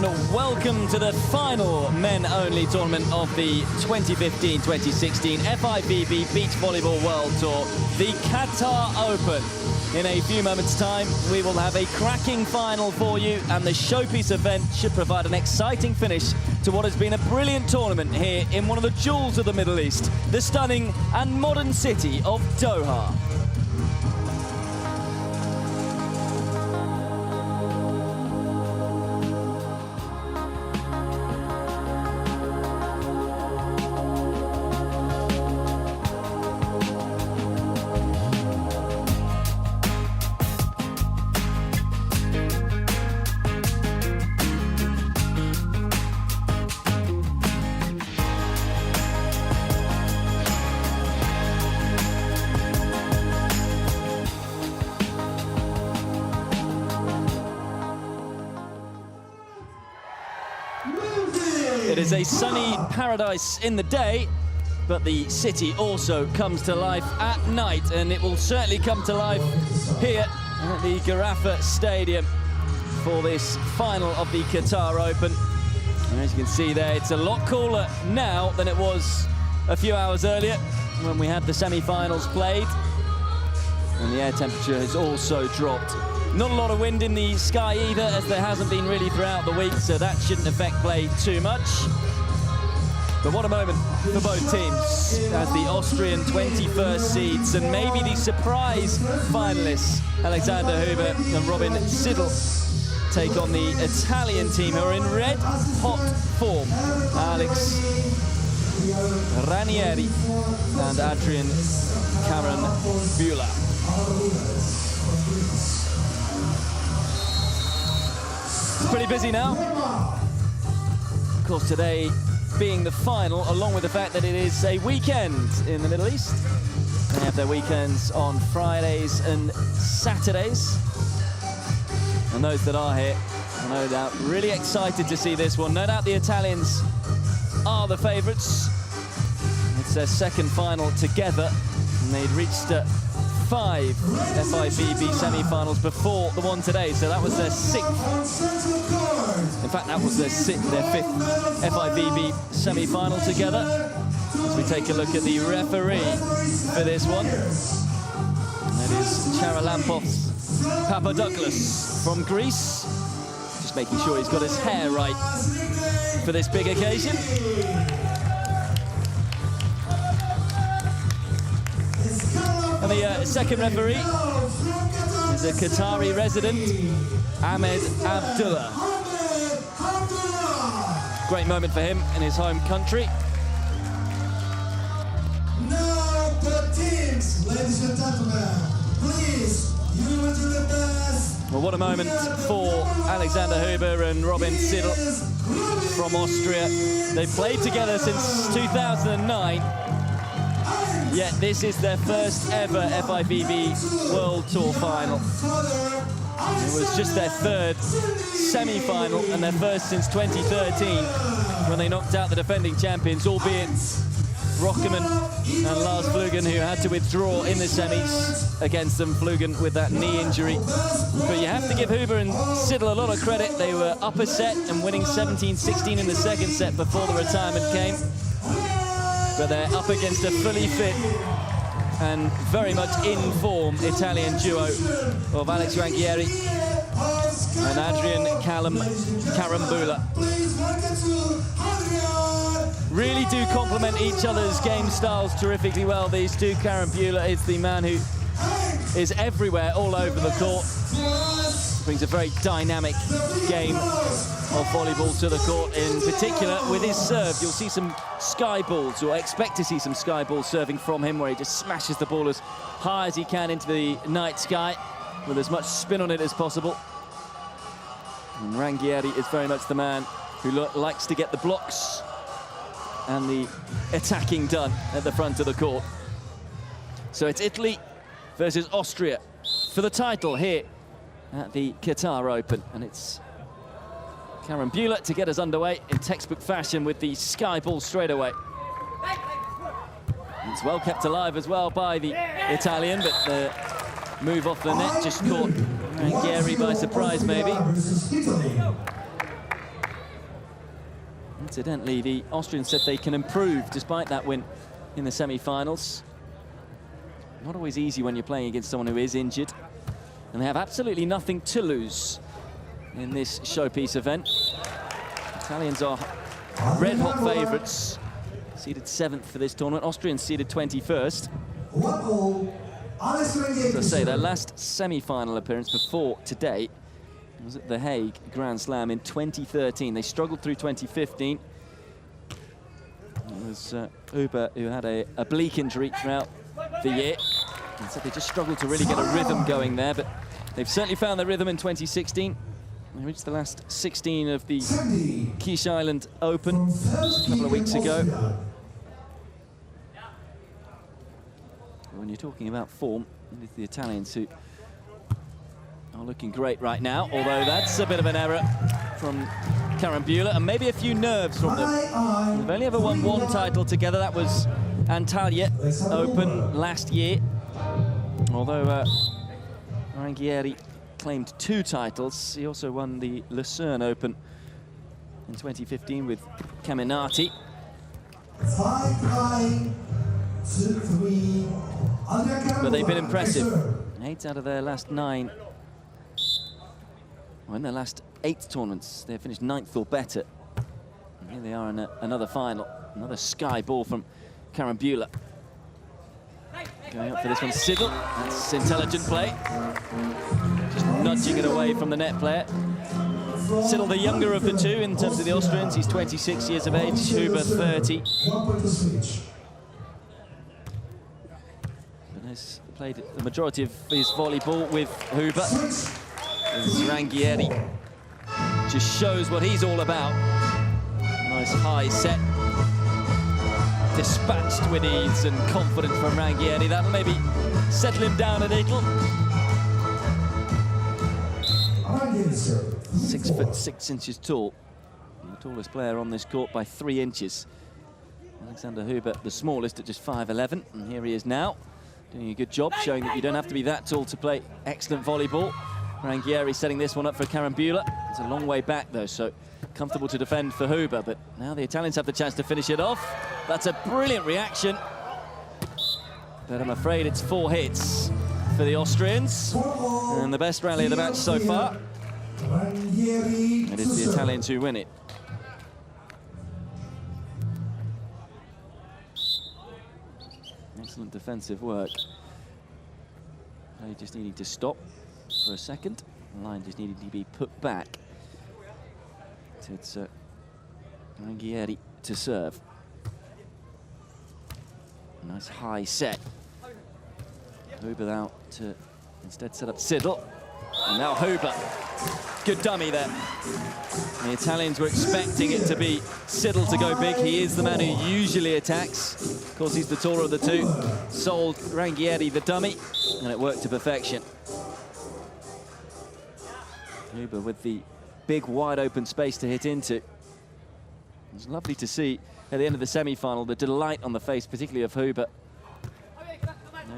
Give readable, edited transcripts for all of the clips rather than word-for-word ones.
and welcome to the final men-only tournament of the 2015-2016 FIVB Beach Volleyball World Tour, the Qatar Open. In a few moments' time, we will have a cracking final for you, and the showpiece event should provide an exciting finish to what has been a brilliant tournament here in one of the jewels of the Middle East, the stunning and modern city of Doha. It is a sunny paradise in the day, but the city also comes to life at night, and it will certainly come to life here at the Garafa Stadium for this final of the Qatar Open. And as you can see there, it's a lot cooler now than it was a few hours earlier when we had the semi-finals played. And the air temperature has also dropped. Not a lot of wind in the sky either, as there hasn't been really throughout the week, so that shouldn't affect play too much. But what a moment for both teams as the Austrian 21st seeds and maybe the surprise finalists, Alexander Huber and Robin Siddle, take on the Italian team who are in red-hot form. Alex Ranieri and Adrian Karambula. It's pretty busy now. Of course, today being the final, along with the fact that it is a weekend in the Middle East. They have their weekends on Fridays and Saturdays. And those that are here are no doubt really excited to see this one. No doubt the Italians are the favourites. It's their second final together, and they'd reached 5 FIVB semi-finals before the one today, so that was their 6th. In fact, that was their 5th FIVB semi-final together. As we take a look at the referee for this one, that is Charalampos Papadouklos from Greece. Just making sure he's got his hair right for this big occasion. And the second referee is a Qatari resident, Ahmed Abdullah. Great moment for him in his home country. Now the teams, ladies and gentlemen, please, you will do the best. Well, what a moment for Alexander Huber and Robin Siddle from Austria. They've played together since 2009. Yet this is their first ever FIVB World Tour final. It was just their third semi-final and their first since 2013 when they knocked out the defending champions, albeit Rockerman and Lars Flugen, who had to withdraw in the semis against them, Flugen with that knee injury. But you have to give Huber and Siddle a lot of credit. They were up a set and winning 17-16 in the second set before the retirement came. But they're up against a fully fit and very much in form Italian duo of Alex Ranieri and Adrian Karambula. Really do complement each other's game styles terrifically well, these two. Karambula is the man who is everywhere, all over the court. Brings a very dynamic game of volleyball to the court, in particular with his serve. You'll see some sky balls, or expect to see some sky balls serving from him, where he just smashes the ball as high as he can into the night sky with as much spin on it as possible. And Ranieri is very much the man who likes to get the blocks and the attacking done at the front of the court. So it's Italy versus Austria for the title here at the Qatar Open, and it's Karambula to get us underway in textbook fashion with the sky ball straight away. It's well kept alive as well by the Italian, but the move off the net just caught Ranieri by surprise, maybe. Incidentally, the Austrians said they can improve despite that win in the semi-finals. Not always easy when you're playing against someone who is injured. And they have absolutely nothing to lose in this showpiece event. Italians are red-hot favourites, seeded 7th for this tournament. Austrians seeded 21st. As I say, their last semi-final appearance before today was at the Hague Grand Slam in 2013. They struggled through 2015. It was Huber who had a oblique injury throughout the year. And so they just struggled to really get a rhythm going there, but they've certainly found their rhythm in 2016. They reached the last 16 of the Quiche Island Open a couple of weeks ago. When you're talking about form, it's the Italians who are looking great right now, although that's a bit of an error from Carambula, and maybe a few nerves from them. They've only ever won one title together. That was Antalya Open last year. Although Rangieri claimed 2 titles, he also won the Lucerne Open in 2015 with Caminati. 5-9 to 3. But they've been impressive. 8 out of their last 9. Well, in their last 8 tournaments, they've finished 9th or better. And here they are in another final. Another sky ball from Carambula. Going up for this one, Siddle. That's intelligent play. Just nudging it away from the net player. Siddle, the younger of the two in terms of the Austrians. He's 26 years of age, Huber 30. But has played the majority of his volleyball with Huber. And Rangieri just shows what he's all about. Nice high set. Dispatched with ease and confidence from Rangieri. That'll maybe settle him down a little. 6'6" tall. The tallest player on this court by 3 inches. Alexander Huber, the smallest, at just 5'11", and here he is now, doing a good job, showing that you don't have to be that tall to play excellent volleyball. Rangieri setting this one up for Carambula. It's a long way back, though, so comfortable to defend for Huber, but now the Italians have the chance to finish it off. That's a brilliant reaction, but I'm afraid it's 4 hits for the Austrians, and the best rally of the match so far. It is the Italians who win it. Excellent defensive work. They just needed to stop for a second. The line just needed to be put back. It's Rangieri to serve. Nice high set. Huber out to instead set up Siddle. And now Huber. Good dummy there. The Italians were expecting it to be Siddle to go big. He is the man who usually attacks. Of course, he's the taller of the two. Sold Rangieri the dummy, and it worked to perfection. Huber with the big, wide open space to hit into. It was lovely to see at the end of the semi-final the delight on the face, particularly of Huber.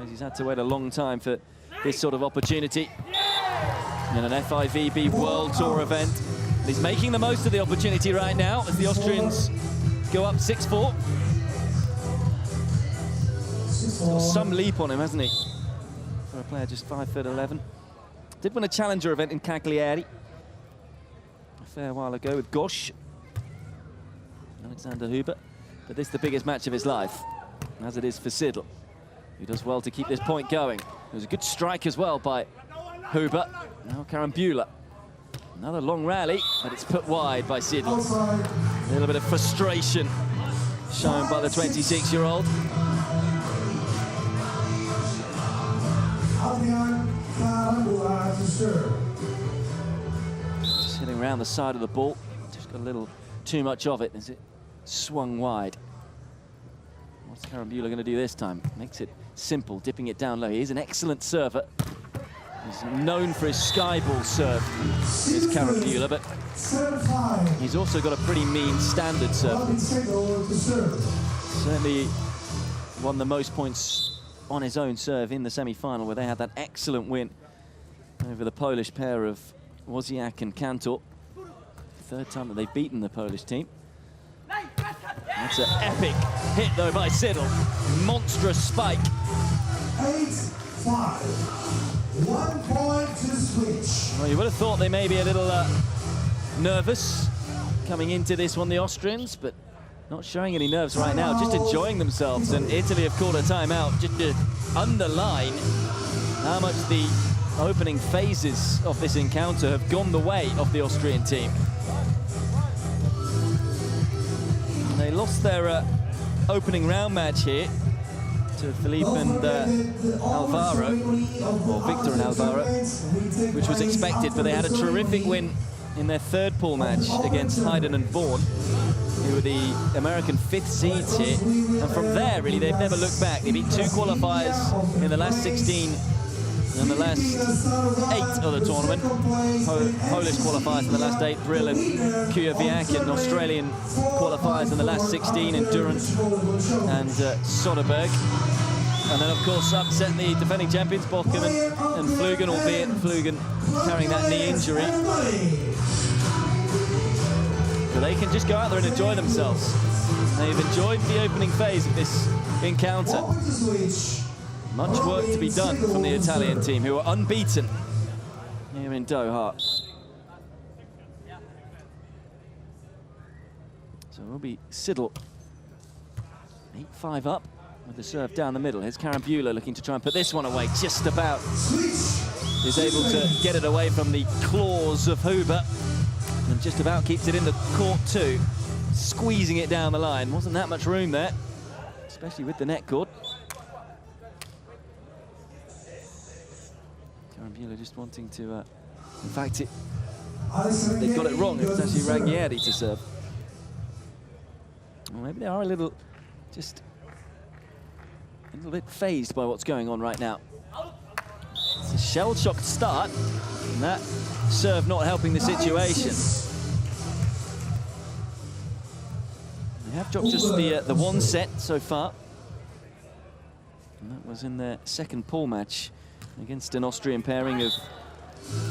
He's had to wait a long time for this sort of opportunity in an FIVB World Tour event. He's making the most of the opportunity right now as the Austrians go up 6-4. Some leap on him, hasn't he? For a player just 5'11". Did win a challenger event in Cagliari a fair while ago with Gosh. Alexander Huber. But this is the biggest match of his life, as it is for Siddle, who does well to keep this point going. It was a good strike as well by Huber. Now Carambula. Another long rally, but it's put wide by Siddle. A little bit of frustration shown by the 26-year-old. Just hitting around the side of the ball. Just got a little too much of it as it swung wide. What's Carambula going to do this time? Makes it simple, dipping it down low. He's an excellent server. He's known for his sky ball serve, is Carambula, but he's also got a pretty mean standard serve. Certainly won the most points on his own serve in the semi-final, where they had that excellent win over the Polish pair of Wozniak and Kantor. Third time that they've beaten the Polish team. That's an epic hit, though, by Siddle. Monstrous spike. 8-5. 1 point to Switch. Well, you would have thought they may be a little nervous coming into this one, the Austrians, but not showing any nerves right now, just enjoying themselves. And Italy have called a timeout just to underline how much the opening phases of this encounter have gone the way of the Austrian team. They lost their opening round match here to Felipe and Alvaro, or Victor and Alvaro, which was expected, but they had a terrific win in their third pool match against Hayden and Vaughan, who were the American 5th seeds here. And from there, really, they've never looked back. They beat 2 qualifiers in the last 16 and the last 8 of the tournament. Polish qualifiers in the last 8, Brill and Kujawiak, and Australian qualifiers in the last 16 in Durant and Soderberg. And then, of course, upset the defending champions, Bochum and Flugen, albeit Flugen carrying that knee injury. So they can just go out there and enjoy themselves. They've enjoyed the opening phase of this encounter. Much work to be done from the Italian team, who are unbeaten here in Doha. So it will be Siddle, 8-5 up with the serve down the middle. Here's Karambula looking to try and put this one away, just about. Is able to get it away from the claws of Huber, and just about keeps it in the court too, squeezing it down the line. Wasn't that much room there, especially with the net cord. Karambula just wanting to, in fact, they got it wrong. It was actually Ranghieri to serve. Well, maybe they are a little bit phased by what's going on right now. It's a shell-shocked start, and that serve not helping the situation. They have dropped just the one set so far, and that was in their second pool match against an Austrian pairing of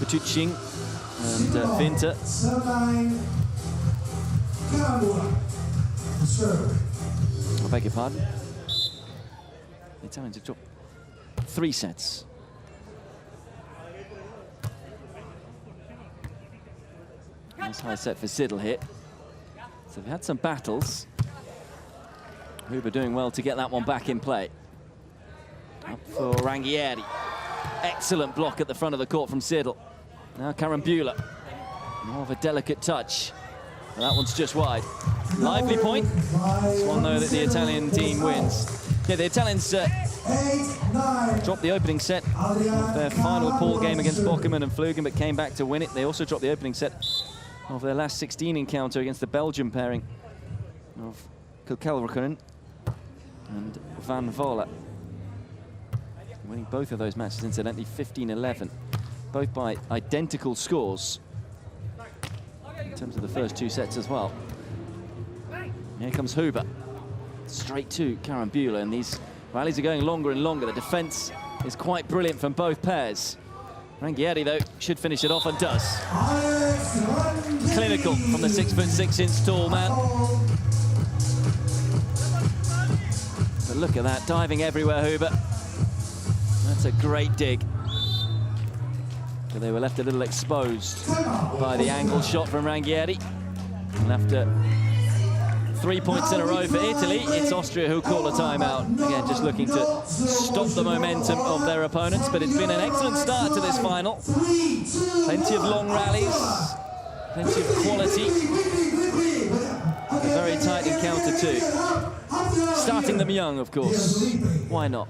Petrucci and Winter. I beg your pardon. The Italians have dropped 3 sets. Nice high set for Siddle here. So they've had some battles. Huber doing well to get that one back in play. Up for Ranghieri. Excellent block at the front of the court from Siddle. Now Karambula. More of a delicate touch. Well, that one's just wide. Lively point. This one, though, that the Italian team wins. Yeah, the Italians dropped the opening set of their final pool game against Bochum and Flugen, but came back to win it. They also dropped the opening set of their last 16 encounter against the Belgian pairing of Kilkelrekeren and Van Vola. Winning both of those matches, incidentally, 15-11. Both by identical scores in terms of the first 2 sets as well. Here comes Huber. Straight to Karambula, and these rallies are going longer and longer. The defense is quite brilliant from both pairs. Ranghieri, though, should finish it off, and does. Clinical from the 6'6" tall man. But look at that, diving everywhere, Huber. That's a great dig. But they were left a little exposed by the angle shot from Ranghieri. And after 3 points in a row for Italy, it's Austria who call a timeout. Again, just looking to stop the momentum of their opponents, but it's been an excellent start to this final. Plenty of long rallies, plenty of quality. A very tight encounter too. Starting them young, of course. Why not?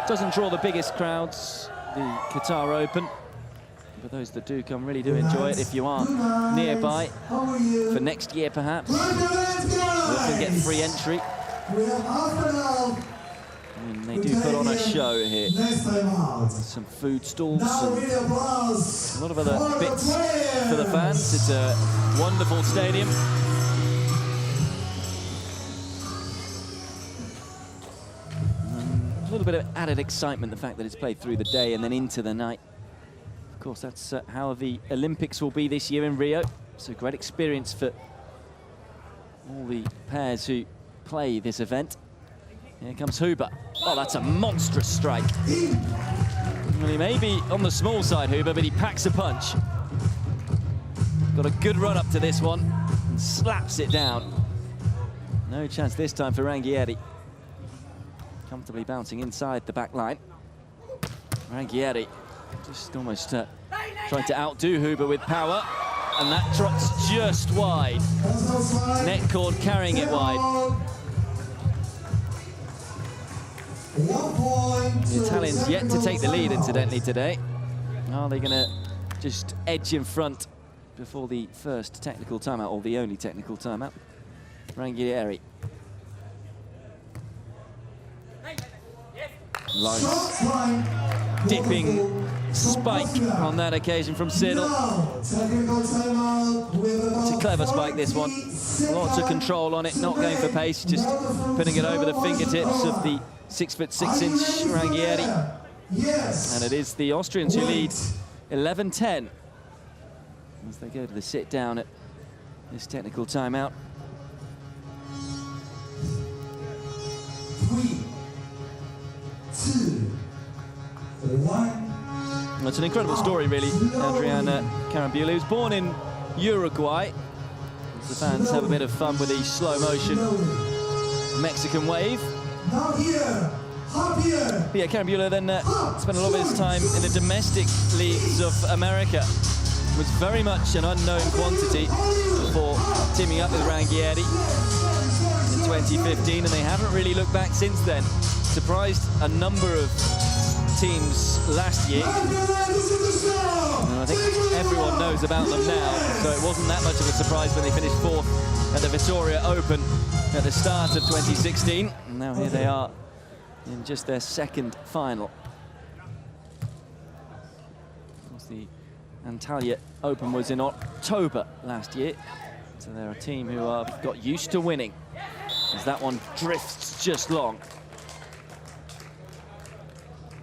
Doesn't draw the biggest crowds, the Qatar Open. But those that do come really do enjoy it. If you are nearby for next year, perhaps, you often get free entry. And they do put on a show here. Some food stalls and a lot of other bits for the fans. It's a wonderful stadium. A little bit of added excitement, the fact that it's played through the day and then into the night. Of course, that's how the Olympics will be this year in Rio. It's a great experience for all the pairs who play this event. Here comes Huber. Oh, that's a monstrous strike. Well, he may be on the small side, Huber, but he packs a punch. Got a good run up to this one and slaps it down. No chance this time for Rangieri. Comfortably bouncing inside the back line. Rangieri just almost trying to outdo Huber with power, and that drops just wide. Net cord carrying it wide. The Italians yet to take the lead, incidentally, today. Are they going to just edge in front before the first technical timeout, or the only technical timeout? Rangieri. Nice dipping spike on that occasion from Siddle. It's a clever spike, this one. Lots of control on it, not going for pace, just putting it over the fingertips of the 6'6" Rangieri. And it is the Austrians who lead 11-10 as they go to the sit down at this technical timeout. 3, 2, 1. Well, it's an incredible story, really. Adriana Carambula, who's born in Uruguay. The fans have a bit of fun with the slow motion Mexican wave. Now here. But yeah, Carambula then spent a lot of his time in the domestic leagues of America. Was very much an unknown quantity before teaming up with Rangieri in 2015, and they haven't really looked back since then. Surprised a number of teams last year, and I think everyone knows about them now, so it wasn't that much of a surprise when they finished 4th at the Victoria Open at the start of 2016. And now here they are in just their 2nd final. Of course, the Antalya Open was in October last year, so they're a team who have got used to winning, as that one drifts just long.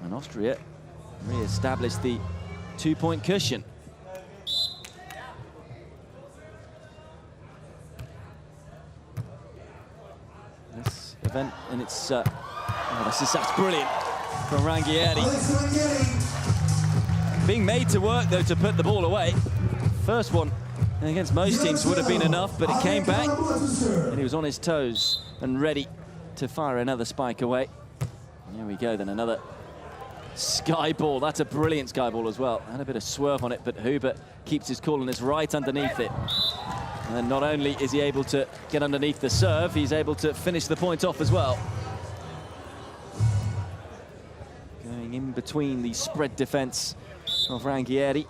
And Austria re-established the 2-point cushion. This event, and it's that's brilliant from Rangieri. Being made to work, though, to put the ball away. First one against most teams would have been enough, but it came back, and he was on his toes and ready to fire another spike away. Here we go, then another sky ball. That's a brilliant sky ball as well. Had a bit of swerve on it, but Huber keeps his cool and is right underneath it. And then not only is he able to get underneath the serve, he's able to finish the point off as well. Going in between the spread defense of Rangieri.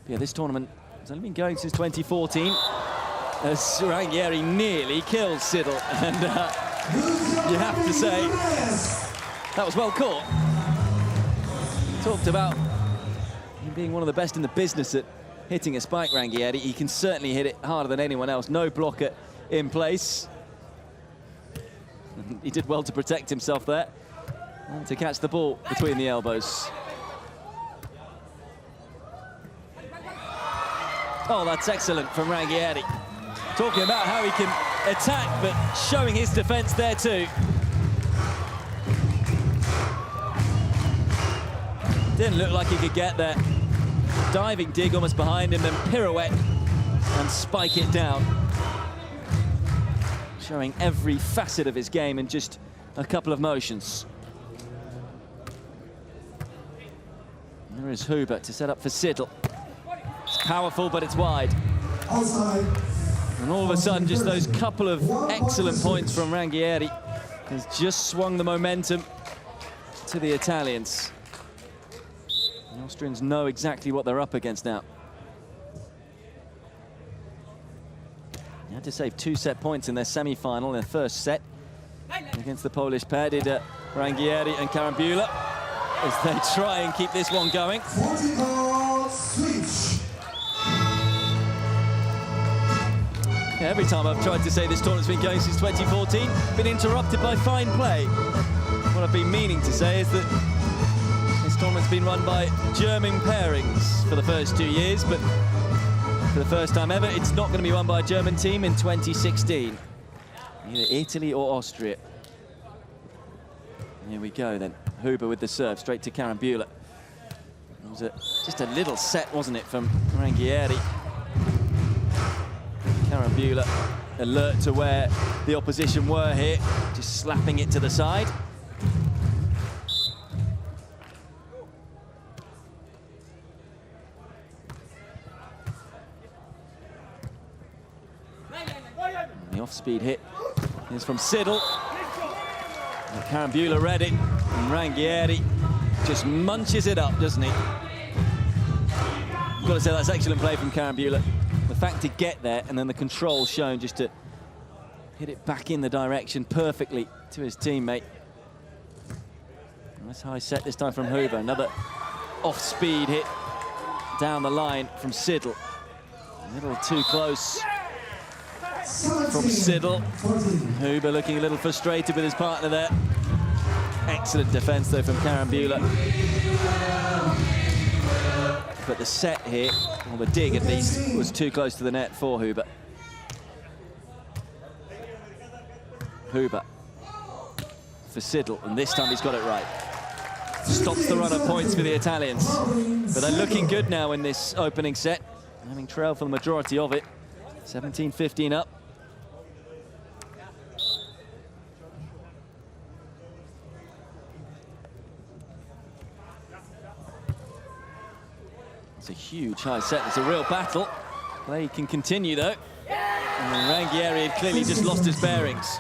Yeah, this tournament has only been going since 2014. As Rangieri nearly killed Siddle, and you have to say that was well caught. Talked about him being one of the best in the business at hitting a spike, Rangieri. He can certainly hit it harder than anyone else. No blocker in place. He did well to protect himself there and to catch the ball between the elbows. Oh, that's excellent from Rangieri. Talking about how he can attack, but showing his defense there too. Didn't look like he could get there. Diving dig almost behind him, then pirouette and spike it down. Showing every facet of his game in just a couple of motions. And there is Huber to set up for Siddle. It's powerful, but it's wide. Outside. And all of a sudden, just those couple of excellent points from Rangieri has just swung the momentum to the Italians. The Austrians know exactly what they're up against now. They had to save 2 set points in their semi-final, their first set against the Polish pair, did Rangieri and Carambula, as they try and keep this one going. Switch. Yeah, every time I've tried to say this tournament's been going since 2014, been interrupted by fine play. What I've been meaning to say is that this tournament's has been run by German pairings for the first 2 years, but for the first time ever, it's not going to be won by a German team in 2016. Either Italy or Austria. Here we go then. Huber with the serve, straight to Carambula. It was just a little set, wasn't it, from Rangieri. Carambula alert to where the opposition were here, just slapping it to the side. The off-speed hit is from Siddle. And Carambula read it, and Rangieri just munches it up, doesn't he? Got to say, that's excellent play from Carambula. The fact to get there, and then the control shown just to hit it back in the direction perfectly to his teammate. Nice high set this time from Huber. Another off-speed hit down the line from Siddle. A little too close from Siddle. Huber looking a little frustrated with his partner there. Excellent defense though from Carambula. But the set here, or the dig at least, was too close to the net for Huber. Huber for Siddle, and this time he's got it right. Stops the run of points for the Italians. But they're looking good now in this opening set, having trailed for the majority of it. 17-15 up. It's a huge high set. It's a real battle. Play can continue though. And Rangieri had clearly just lost his bearings.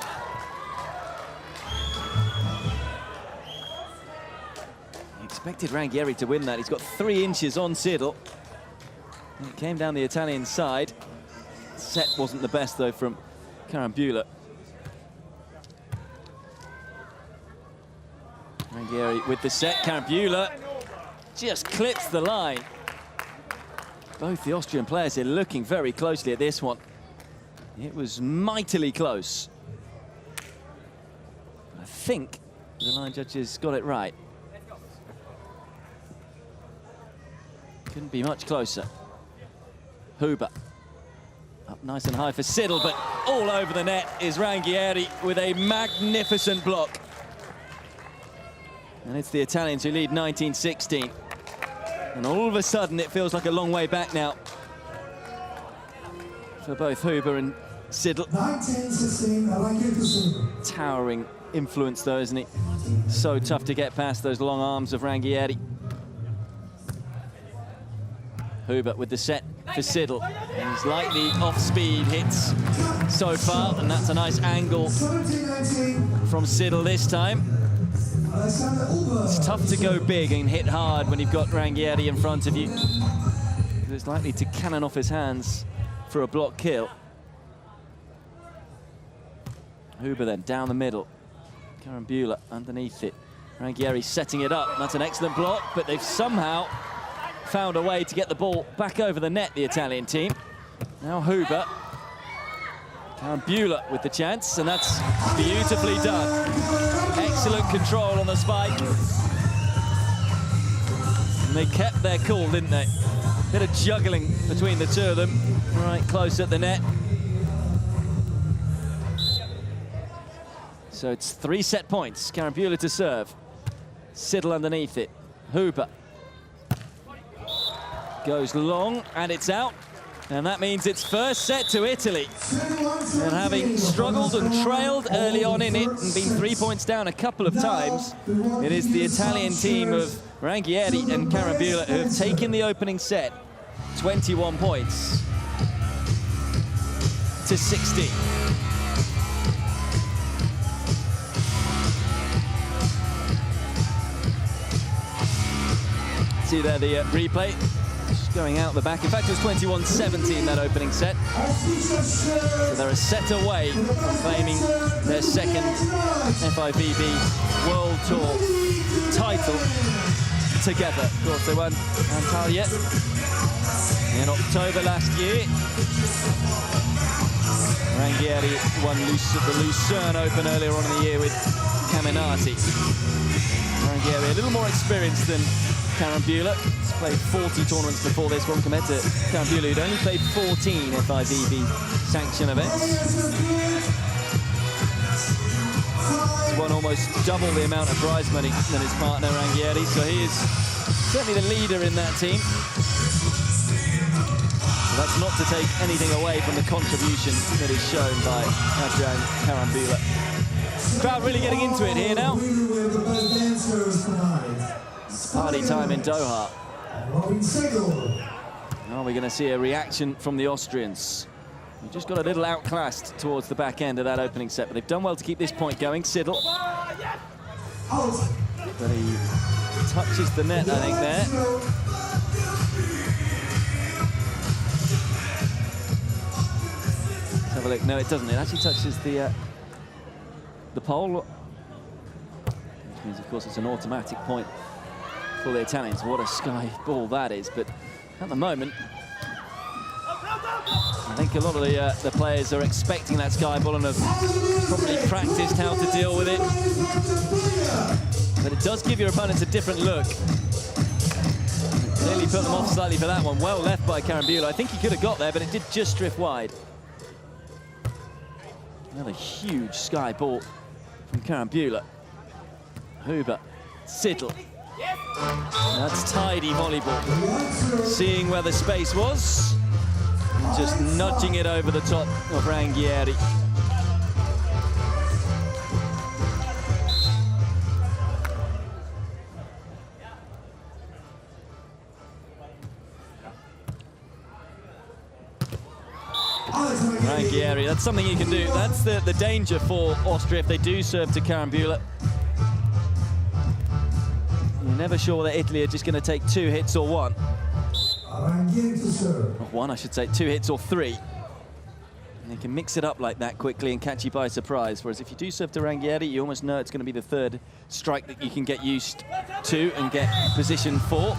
He expected Rangieri to win that. He's got 3 inches on Siddle. And it came down the Italian side. Set wasn't the best though from Carambula. Rangieri with the set. Carambula just clips the line. Both the Austrian players are looking very closely at this one. It was mightily close. I think the line judges got it right. Couldn't be much closer. Huber. Up nice and high for Siddle, but all over the net is Rangieri with a magnificent block. And it's the Italians who lead 19-16. And all of a sudden, it feels like a long way back now for both Huber and Siddle. 19-16, I like you to see. Towering influence, though, isn't he? So tough to get past those long arms of Rangieri. Huber with the set for Siddle. He's like the off-speed hits so far, and that's a nice angle from Siddle this time. It's tough to go big and hit hard when you've got Rangieri in front of you. It's likely to cannon off his hands for a block kill. Huber then down the middle. Carambula underneath it. Rangieri setting it up. That's an excellent block, but they've somehow found a way to get the ball back over the net, the Italian team. Now Huber. Carambula with the chance, and that's beautifully done. Excellent control on the spike. And they kept their cool, didn't they? Bit of juggling between the two of them, right close at the net. So it's 3 set points. Carambula to serve. Siddle underneath it. Huber goes long, and it's out. And that means it's first set to Italy. And having struggled and trailed early on in it and been 3 points down a couple of times, it is the Italian team of Rangieri and Carambula who have taken the opening set, 21 points to 16. See there the replay. Going out the back. In fact, it was 21-17 that opening set. So they're a set away from claiming their second FIVB World Tour title together. Of course, they won Antalya in October last year. Rangieri won the Lucerne Open earlier on in the year with Caminati. Rangieri a little more experienced than Karambula. He's played 40 tournaments before this one compared to Karambula, who'd only played 14 FIVB sanction events. He's won almost double the amount of prize money than his partner Rangieri, so he is certainly the leader in that team. So that's not to take anything away from the contribution that is shown by Adrian Karambula. Crowd really getting into it here now. It's party time in Doha. Now we're going to see a reaction from the Austrians. We just got a little outclassed towards the back end of that opening set, but they've done well to keep this point going. Siddle. But he touches the net, I think, there. Let's have a look. No, it doesn't. It actually touches the pole, which means, of course, it's an automatic point for the Italians. What a sky ball that is. But at the moment, I think a lot of the players are expecting that sky ball and have probably practiced how to deal with it. But it does give your opponents a different look. Clearly put them off slightly for that one. Well left by Karambula. I think he could have got there, but it did just drift wide. Another huge sky ball from Karambula. Huber, Siddle. That's tidy volleyball. Seeing where the space was, and just nudging it over the top of Rangieri. Rangieri, that's something he can do. That's the danger for Austria if they do serve to Karambula. You're never sure that Italy are just going to take 2 hits or one. Not one, I should say, 2 hits or 3. And they can mix it up like that quickly and catch you by surprise. Whereas if you do serve to Rangieri, you almost know it's going to be the 3rd strike that you can get used to and get position for.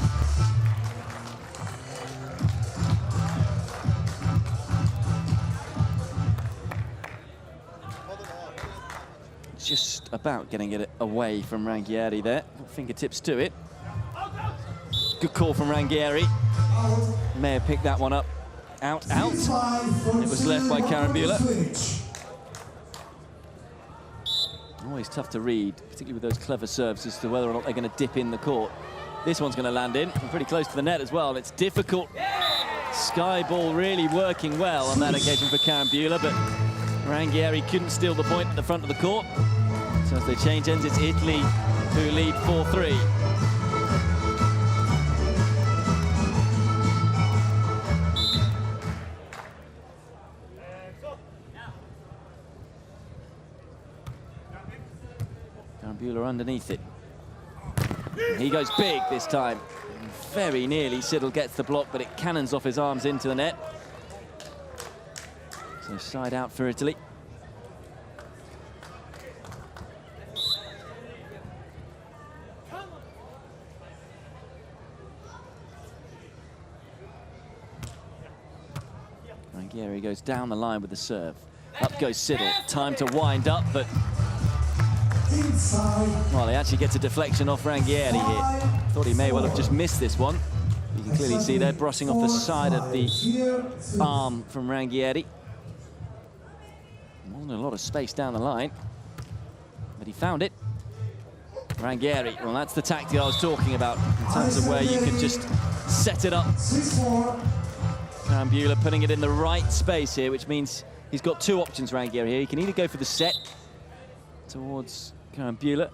Just about getting it away from Rangieri there. Fingertips to it. Good call from Rangieri. May have picked that one up. Out. It was left by Karambula. Always tough to read, particularly with those clever serves, as to whether or not they're going to dip in the court. This one's going to land in, and pretty close to the net as well. It's difficult. Sky ball really working well on that occasion for Karambula, but Rangieri couldn't steal the point at the front of the court. So as they change ends, it's Italy who lead 4-3. Karambula underneath it. And he goes big this time. Very nearly Siddle gets the block, but it cannons off his arms into the net. So side out for Italy. Rangieri goes down the line with the serve. Up goes Siddle. Time to wind up, but well, he actually gets a deflection off Rangieri here. Thought he may well have just missed this one. You can clearly see there, brushing off the side of the arm from Rangieri. Wasn't a lot of space down the line, but he found it. Rangieri, well, that's the tactic I was talking about in terms of where you can just set it up. Karambula putting it in the right space here, which means he's got 2 options, Rangieri here. He can either go for the set towards Karambula,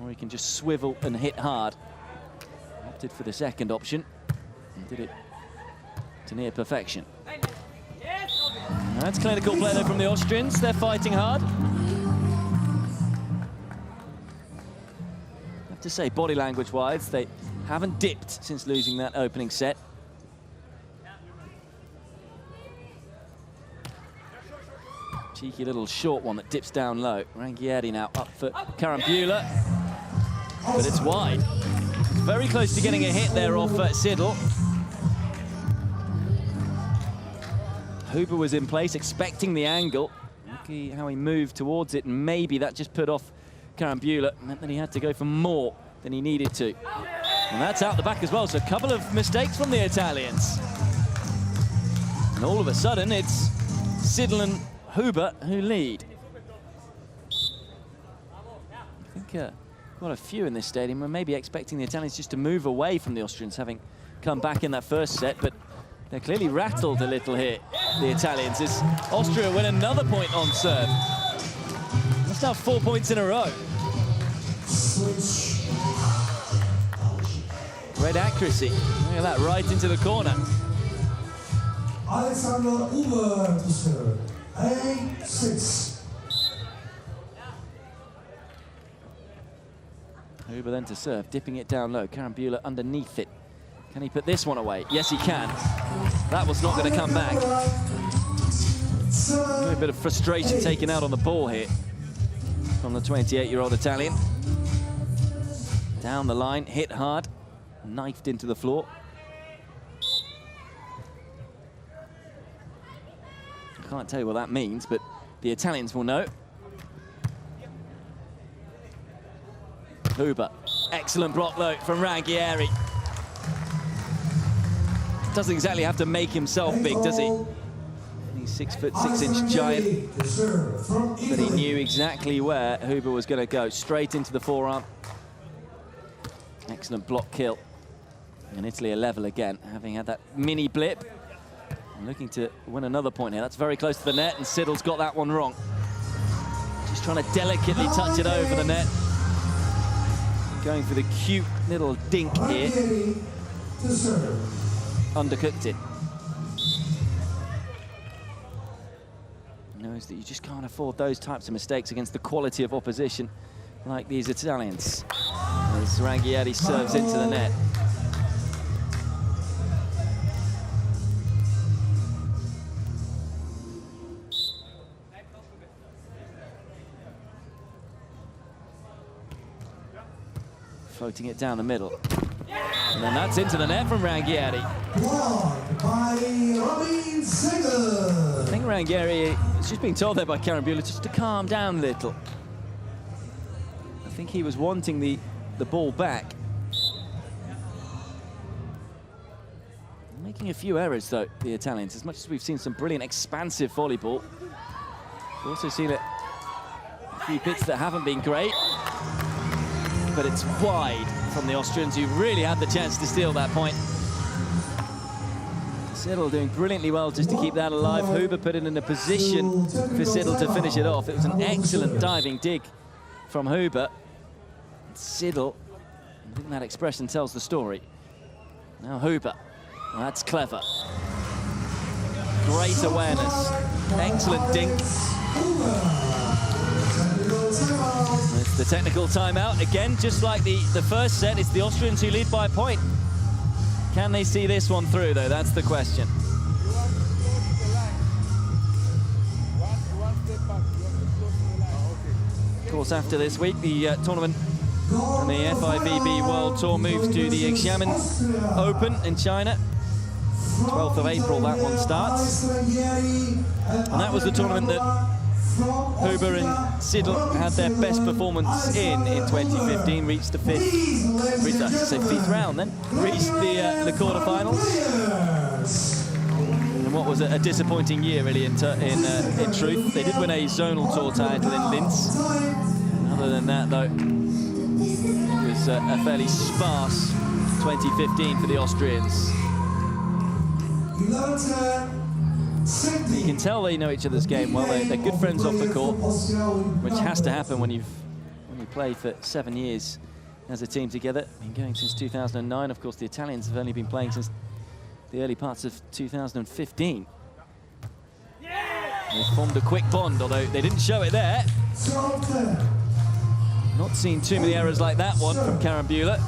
or he can just swivel and hit hard. Opted for the second option and did it to near perfection. That's clinical play though from the Austrians. They're fighting hard. I have to say, body language-wise, they haven't dipped since losing that opening set. Cheeky little short one that dips down low. Rangieri now up for Karambula, but it's wide. Very close to getting a hit there off Siddle. Huber was in place, expecting the angle. Look how he moved towards it, and maybe that just put off Karambula. Meant that he had to go for more than he needed to. And that's out the back as well, so a couple of mistakes from the Italians. And all of a sudden, it's Siddle and Huber who lead. I think quite a few in this stadium were maybe expecting the Italians just to move away from the Austrians, having come back in that first set, but they're clearly rattled a little here, the Italians, as Austria win another point on serve. That's now 4 points in a row. Great accuracy. Look at that, right into the corner. Alexander Huber to serve. 8-6. Huber then to serve, dipping it down low. Karambula underneath it. Can he put this one away? Yes, he can. That was not going to come back. A bit of frustration taken out on the ball here from the 28-year-old Italian. Down the line, hit hard, knifed into the floor. I can't tell you what that means, but the Italians will know. Huber, excellent block low from Ranghieri. Doesn't exactly have to make himself big, does he? He's 6'6" giant, but he knew exactly where Huber was going to go, straight into the forearm. Excellent block kill. And Italy a level again, having had that mini blip. And looking to win another point here. That's very close to the net, and Siddle's got that one wrong. Just trying to delicately touch it over the net. Going for the cute little dink here. Undercooked it. Knows that you just can't afford those types of mistakes against the quality of opposition like these Italians. As Ranghieri serves into the net. Floating it down the middle. And then that's into the net from Ranghieri. By I think Ranghieri is just being told there by Karambula just to calm down a little. I think he was wanting the ball back. Making a few errors, though, the Italians. As much as we've seen some brilliant, expansive volleyball, we've also seen a few bits that haven't been great. But it's wide from the Austrians, who really had the chance to steal that point. Siddle doing brilliantly well just to keep that alive. Huber put it in a position for Siddle to finish it off. It was an excellent diving dig from Huber. Siddle, I think that expression tells the story. Now Huber, well, that's clever. Great awareness, excellent dink. It's the technical timeout. Again, just like the first set, it's the Austrians who lead by a point. Can they see this one through, though? That's the question. Of course, after this week, the tournament and the FIVB World Tour moves to the Xiamen Open in China. 12th of April, that one starts. And that was the tournament that Huber and Siddle had their best performance in 2015, reached the fifth round then, reached the quarterfinals. And what was a disappointing year really in truth. They did win a zonal tour title in Linz. Other than that though, it was a fairly sparse 2015 for the Austrians. You can tell they know each other's game well. They're good friends off the court, which has to happen when you play for 7 years as a team together. Been going since 2009. Of course, the Italians have only been playing since the early parts of 2015. They formed a quick bond, although they didn't show it there. Not seen too many errors like that one from Karambula.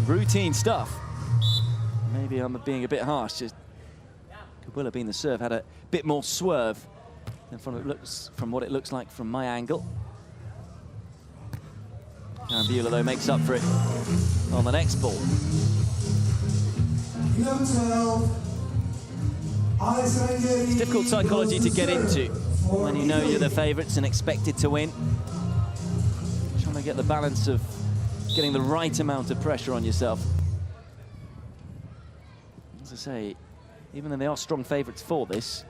Routine stuff. Maybe I'm being a bit harsh. Just will have been the serve, had a bit more swerve than from what it looks like from my angle. Karambula, though, makes up for it on the next ball. It's difficult psychology to get into when you know you're the favourites and expected to win. Trying to get the balance of getting the right amount of pressure on yourself. As I say, even though they are strong favourites for this,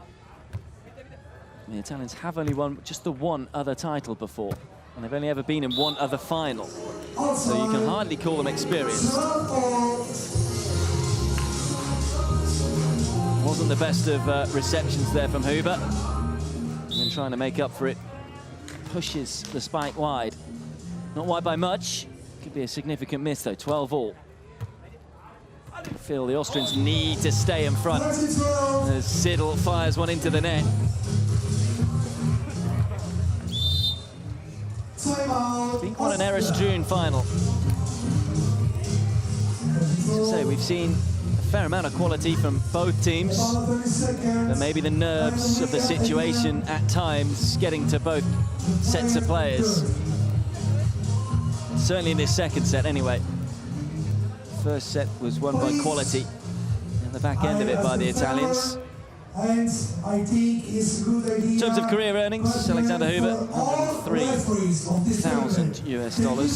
the Italians have only won just the one other title before, and they've only ever been in one other final. So you can hardly call them experienced. Wasn't the best of receptions there from Huber. And then trying to make up for it, pushes the spike wide. Not wide by much. Could be a significant miss though, 12 all. I feel the Austrians need to stay in front as Siddle fires one into the net. It's been quite an error-strewn final. As I say, we've seen a fair amount of quality from both teams, but maybe the nerves of the situation at times getting to both sets of players. Certainly in this second set anyway. First set was won by quality, and the back end of it by the Italians. And I think it's a good idea. In terms of career earnings, Alexander Huber, $103,000 US. Robin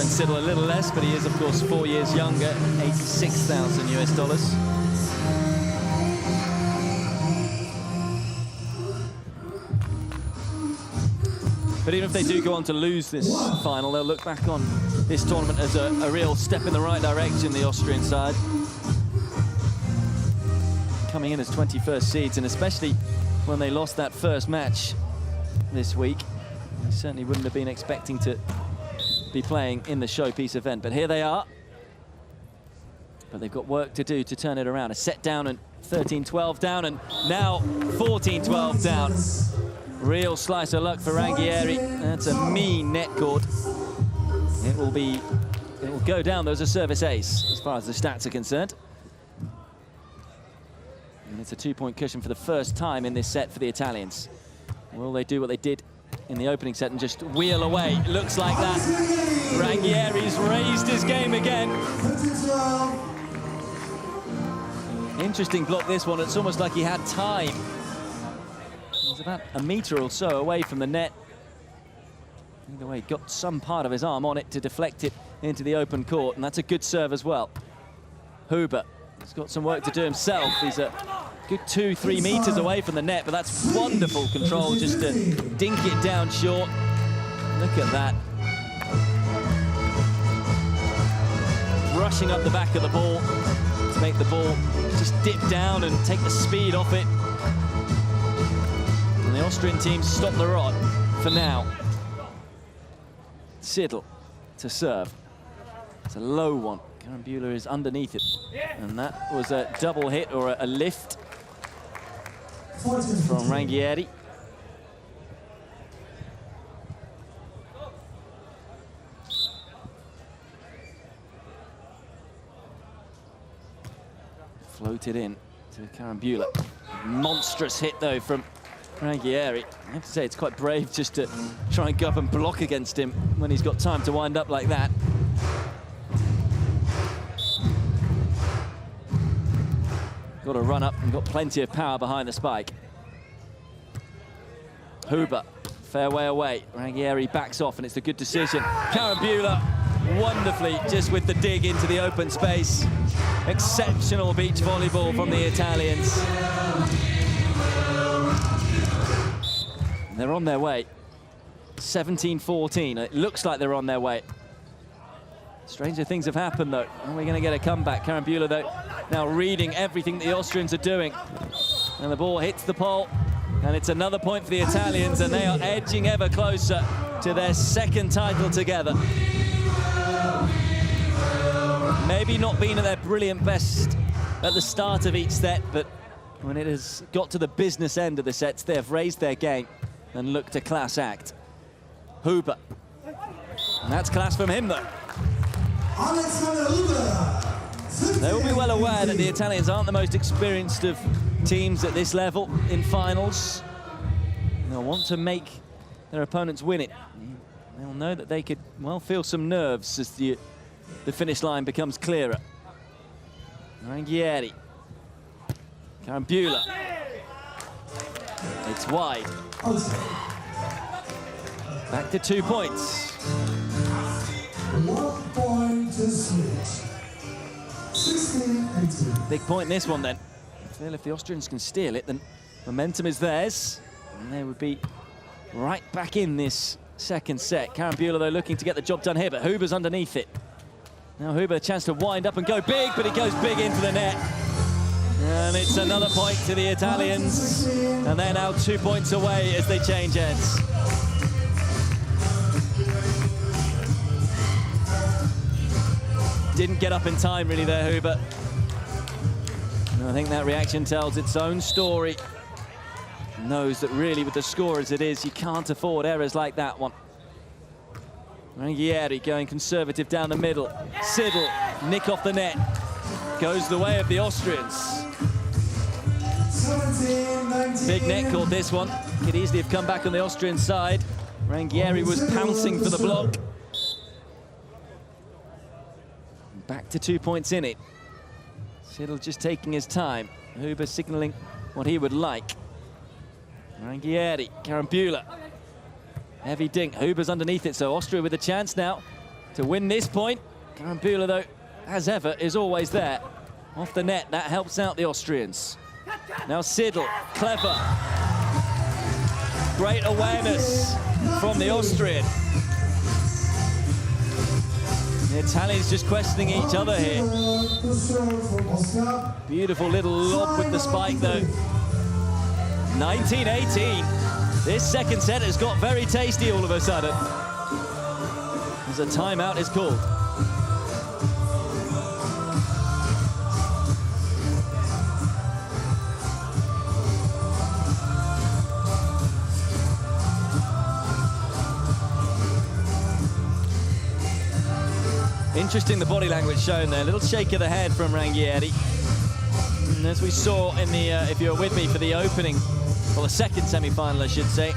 Siddle a little less, but he is of course 4 years younger, $86,000 US. But even if they do go on to lose this final, they'll look back on this tournament as a real step in the right direction, the Austrian side. Coming in as 21st seeds, and especially when they lost that first match this week, they certainly wouldn't have been expecting to be playing in the showpiece event. But here they are. But they've got work to do to turn it around. A set down and 13-12 down, and now 14-12 down. Real slice of luck for Ranghieri. That's a mean net cord. It will go down. There's a service ace as far as the stats are concerned. And it's a 2-point cushion for the first time in this set for the Italians. Will they do what they did in the opening set and just wheel away? Looks like that. Ranghieri's raised his game again. Interesting block, this one. It's almost like he had time. He's about a metre or so away from the net. Either way, got some part of his arm on it to deflect it into the open court, and that's a good serve as well. Huber has got some work to do himself. He's a good 2-3 meters away from the net, but that's wonderful control just to dink it down short. Look at that. Rushing up the back of the ball to make the ball just dip down and take the speed off it. And the Austrian team stop the rod for now. Siddle to serve. It's a low one. Karambula is underneath it. And that was a double hit or a lift from Ranghieri. Floated in to Karambula. Monstrous hit though from Ranghieri. I have to say it's quite brave just to try and go up and block against him when he's got time to wind up like that. Got to run up and got plenty of power behind the spike. Huber, fair way away. Ranghieri backs off and it's a good decision. Karambula, wonderfully, just with the dig into the open space. Exceptional beach volleyball from the Italians. And they're on their way. 17-14, it looks like they're on their way. Stranger things have happened though. Are we going to get a comeback? Karambula though, now reading everything the Austrians are doing. And the ball hits the pole. And it's another point for the Italians, and they are edging ever closer to their second title together. Maybe not been at their brilliant best at the start of each set, but when it has got to the business end of the sets, they have raised their game and looked a class act. Huber. And that's class from him though. They will be well aware that the Italians aren't the most experienced of teams at this level in finals. They'll want to make their opponents win it. They'll know that they could, well, feel some nerves as the finish line becomes clearer. Ranghieri. Karambula. It's wide. Back to 2 points. switch. 16-18. Big point in this one then. I feel if the Austrians can steal it, then momentum is theirs. And they would be right back in this second set. Karen Buehler, though, looking to get the job done here, but Huber's underneath it. Now Huber a chance to wind up and go big, but it goes big into the net. And it's another point to the Italians. And they're now 2 points away as they change ends. Didn't get up in time, really, there, Huber. And I think that reaction tells its own story. Knows that really, with the score as it is, you can't afford errors like that one. Rangieri going conservative down the middle. Siddle, nick off the net. Goes the way of the Austrians. 17-19. Big net caught this one. Could easily have come back on the Austrian side. Rangieri was pouncing for the block. Back to 2 points in it. Siddle just taking his time. Huber signalling what he would like. Rangieri, Karen Buehler. Heavy dink, Huber's underneath it, so Austria with a chance now to win this point. Karen Buehler, though, as ever, is always there. Off the net, that helps out the Austrians. Now Siddle, clever. Great awareness from the Austrian. The Italians just questioning each other here. Beautiful little lob with the spike, though. 19-18. This second set has got very tasty all of a sudden. As a timeout is called. Interesting, the body language shown there. A little shake of the head from Rangieri. And as we saw in the, if you were with me for the opening, well, the second semi-final, I should say,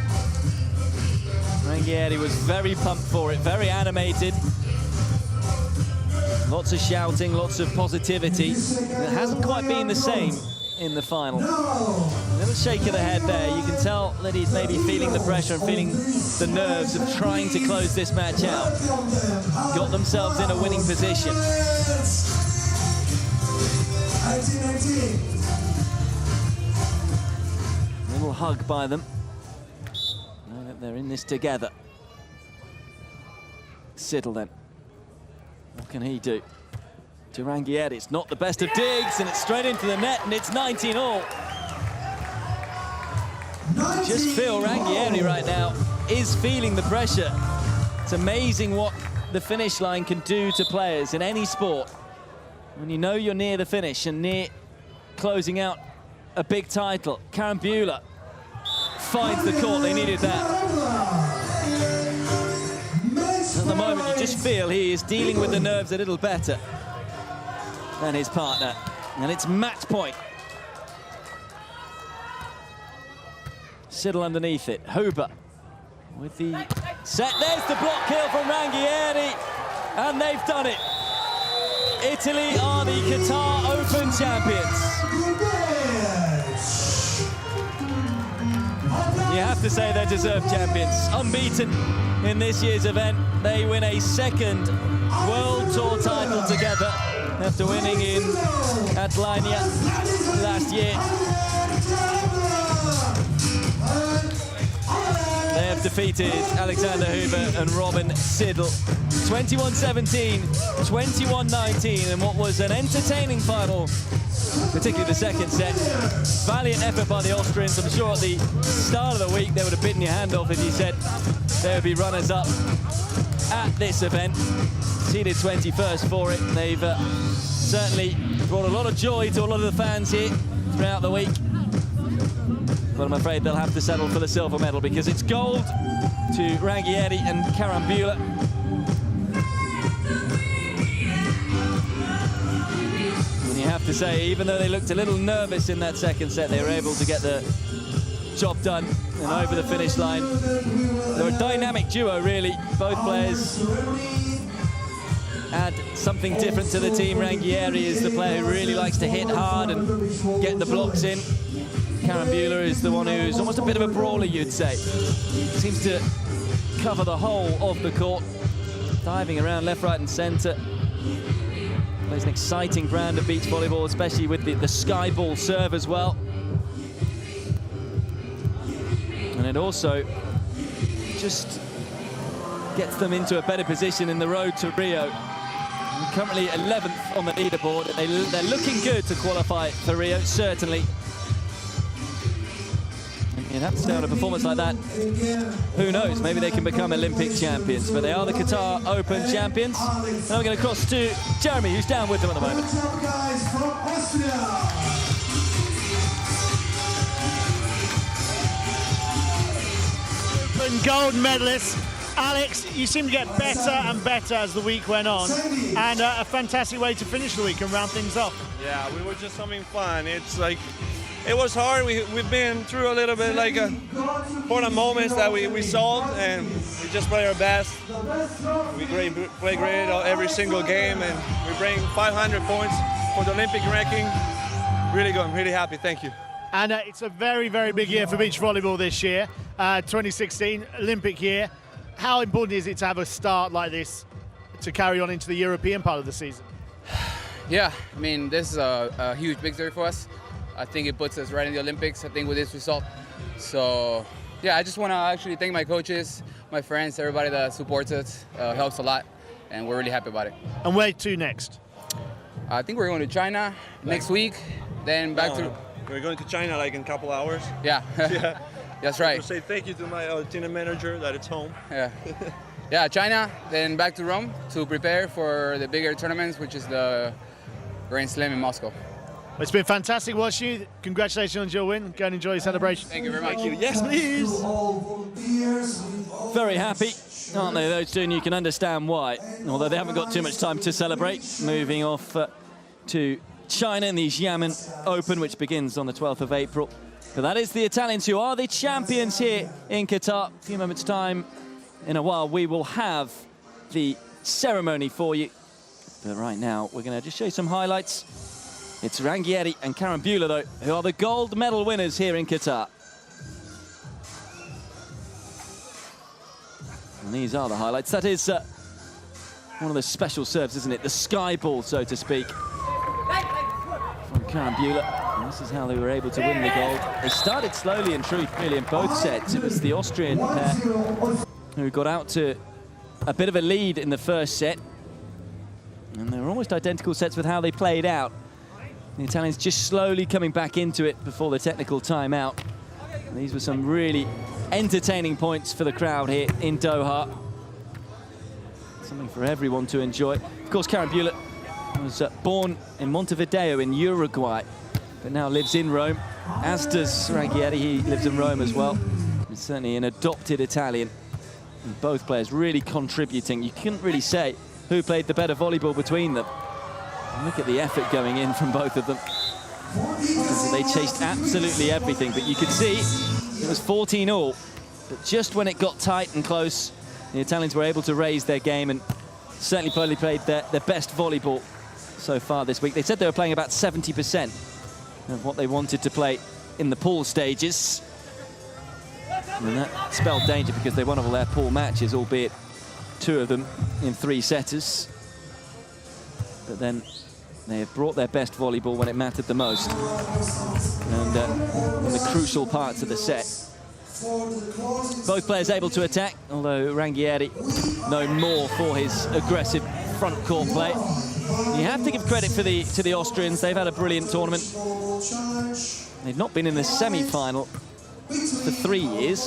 Rangieri was very pumped for it, very animated. Lots of shouting, lots of positivity. It hasn't quite been the same in the final. A little shake of the head there. You can tell that he's maybe feeling the pressure and feeling the nerves of trying to close this match out. Got themselves in a winning position. 19-19. Little hug by them. Know that they're in this together. Siddle then. What can he do? To Rangieri, it's not the best of digs, and it's straight into the net, and it's 19-all. Just feel Rangieri right now is feeling the pressure. It's amazing what the finish line can do to players in any sport. When you know you're near the finish and near closing out a big title. Karen Buehler finds the court, they needed that. At the moment, you just feel he is dealing with the nerves a little better than his partner. And it's match point. Siddle underneath it. Huber with the set. There's the block kill from Rangieri. And they've done it. Italy are the Qatar Open champions. You have to say they're deserved champions. Unbeaten in this year's event. They win a second World Tour title together after winning in Atlanta last year. They have defeated Alexander Huber and Robin Siddle 21-17, 21-19, and what was an entertaining final, particularly the second set. Valiant effort by the Austrians. I'm sure at the start of the week they would have bitten your hand off if you said they would be runners-up at this event. Seeded 21st for it. They've certainly brought a lot of joy to a lot of the fans here throughout the week. But I'm afraid they'll have to settle for the silver medal because it's gold to Rangieri and Karen Buehler. And you have to say, even though they looked a little nervous in that second set, they were able to get the job done and over the finish line. They're a dynamic duo, really. Both players add something different to the team. Rangieri is the player who really likes to hit hard and get the blocks in. Karen Buehler is the one who's almost a bit of a brawler, you'd say. Seems to cover the whole of the court, diving around left, right, and centre. Plays an exciting brand of beach volleyball, especially with the sky ball serve as well. And it also just gets them into a better position in the road to Rio. And currently 11th on the leaderboard. They're looking good to qualify for Rio, certainly. You'd have to stay on a performance like that. Who knows? Maybe they can become Olympic champions. But they are the Qatar Open champions. Now we're going to cross to Jeremy, who's down with them at the moment. Guys from Austria. Open gold medalist. Alex, you seem to get better and better as the week went on, and a fantastic way to finish the week and round things off. Yeah, we were just having fun. It's like, it was hard. We've been through a little bit like important moments that we solved, and we just play our best. We play great every single game, and we bring 500 points for the Olympic ranking. Really good. I'm really happy. Thank you. And it's a very, very big year for beach volleyball this year. 2016 Olympic year. How important is it to have a start like this to carry on into the European part of the season? Yeah, I mean, this is a huge victory for us. I think it puts us right in the Olympics, I think, with this result. So, yeah, I just want to actually thank my coaches, my friends, everybody that supports us. Helps a lot, and we're really happy about it. And where to next? I think we're going to China next week, then back to... We're going to China like in a couple hours. Yeah. Yeah. That's right. I say thank you to my team manager that it's home. Yeah. Yeah, China, then back to Rome to prepare for the bigger tournaments, which is the Grand Slam in Moscow. It's been fantastic watching you. Congratulations on your win. Go and enjoy your celebration. Thank you very much. Yes, please. Very happy, aren't they, those two? And you can understand why, although they haven't got too much time to celebrate. Moving off to China in the Xiamen Open, which begins on the 12th of April. But that is the Italians who are the champions here in Qatar. A few moments' time, in a while, we will have the ceremony for you. But right now, we're going to just show you some highlights. It's Rangieri and Karambula, though, who are the gold medal winners here in Qatar. And these are the highlights. That is one of the special serves, isn't it? The sky ball, so to speak, from Karambula. And this is how they were able to win the gold. They started slowly and truth, really, in both sets. It was the Austrian pair who got out to a bit of a lead in the first set. And they were almost identical sets with how they played out. The Italians just slowly coming back into it before the technical timeout. And these were some really entertaining points for the crowd here in Doha. Something for everyone to enjoy. Of course, Karambula was born in Montevideo in Uruguay, but now lives in Rome, as does Rangieri. He lives in Rome as well. He's certainly an adopted Italian. And both players really contributing. You couldn't really say who played the better volleyball between them. And look at the effort going in from both of them. They chased absolutely everything, but you could see it was 14-all. But just when it got tight and close, the Italians were able to raise their game and certainly probably played their best volleyball so far this week. They said they were playing about 70% of what they wanted to play in the pool stages. And that spelled danger because they won all their pool matches, albeit two of them in three-setters. But then they have brought their best volleyball when it mattered the most. And in the crucial parts of the set. Both players able to attack, although Rangieri known more for his aggressive front court play. You have to give credit to the Austrians. They've had a brilliant tournament. They've not been in the semi-final for 3 years.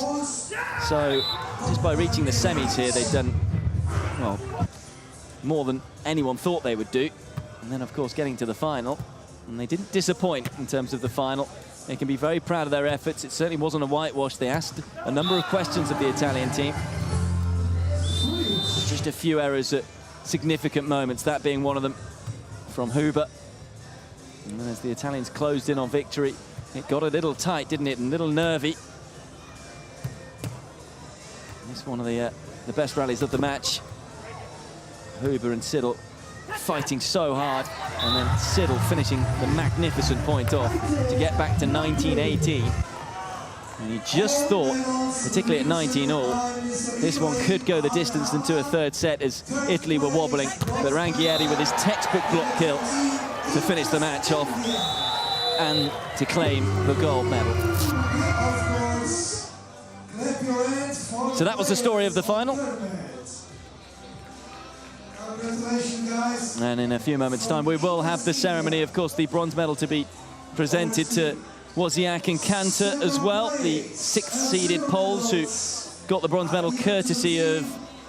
So just by reaching the semis here, they've done, well, more than anyone thought they would do. And then, of course, getting to the final. And they didn't disappoint in terms of the final. They can be very proud of their efforts. It certainly wasn't a whitewash. They asked a number of questions of the Italian team. Just a few errors at significant moments, that being one of them from Huber. And then as the Italians closed in on victory, it got a little tight, didn't it, and a little nervy. This one of the best rallies of the match. Huber and Siddle fighting so hard, and then Siddle finishing the magnificent point off to get back to 19-18. And you just thought, particularly at 19-all, this one could go the distance into a third set as Italy were wobbling. But Rangieri with his textbook block kill to finish the match off and to claim the gold medal. So that was the story of the final. And in a few moments' time, we will have the ceremony. Of course, the bronze medal to be presented to Wozniak and Kanter as well, the sixth-seeded Poles who got the bronze medal courtesy of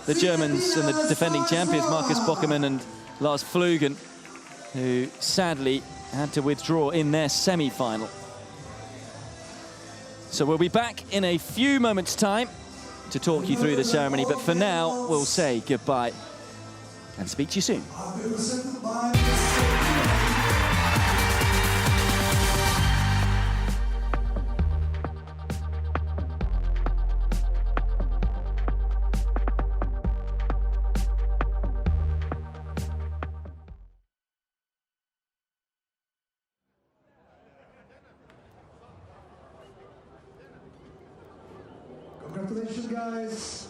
the Germans and the defending champions, Markus Bockermann and Lars Flugen, who sadly had to withdraw in their semi-final. So we'll be back in a few moments' time to talk you through the ceremony, but for now, we'll say goodbye and speak to you soon. Congratulations, guys.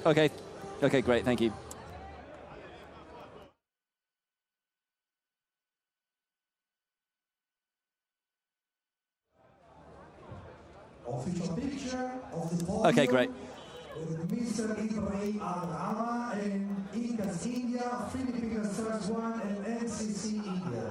Okay, great, thank you. Official picture of the podium. Okay, great. With Mr. Ibrahim Al-Rama and Incas India, Philippines Stars 1 and NCC India.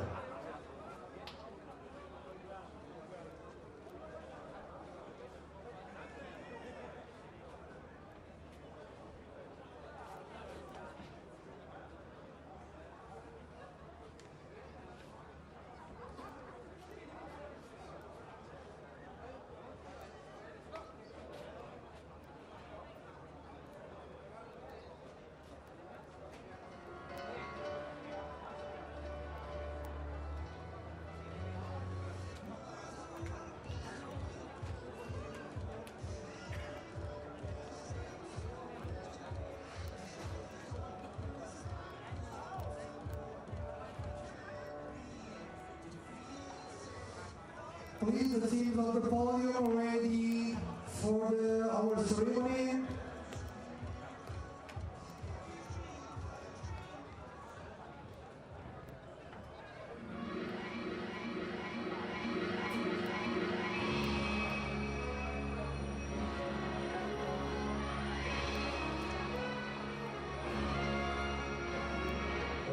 Please, the teams on the podium are ready for our ceremony.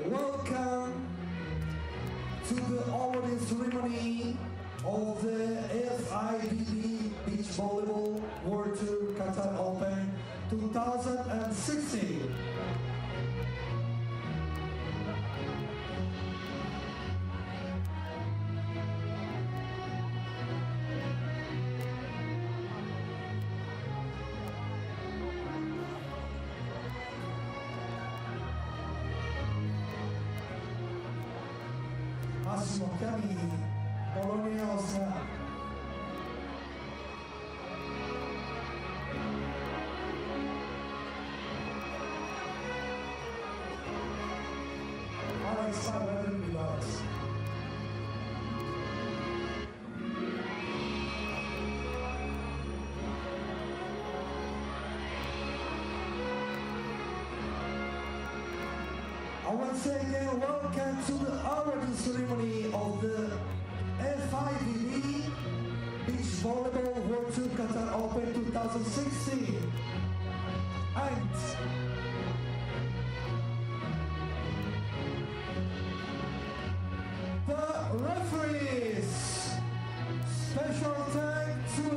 Welcome to the awarding ceremony of the FIVB Beach Volleyball World Tour Qatar Open 2016. Massimo Cani, Polonia, Austria. Alex Pavlovich. I want to say again, welcome to the awarding ceremony of the FIVB Beach Volleyball World Tour Qatar Open 2016. And the referees, special thanks to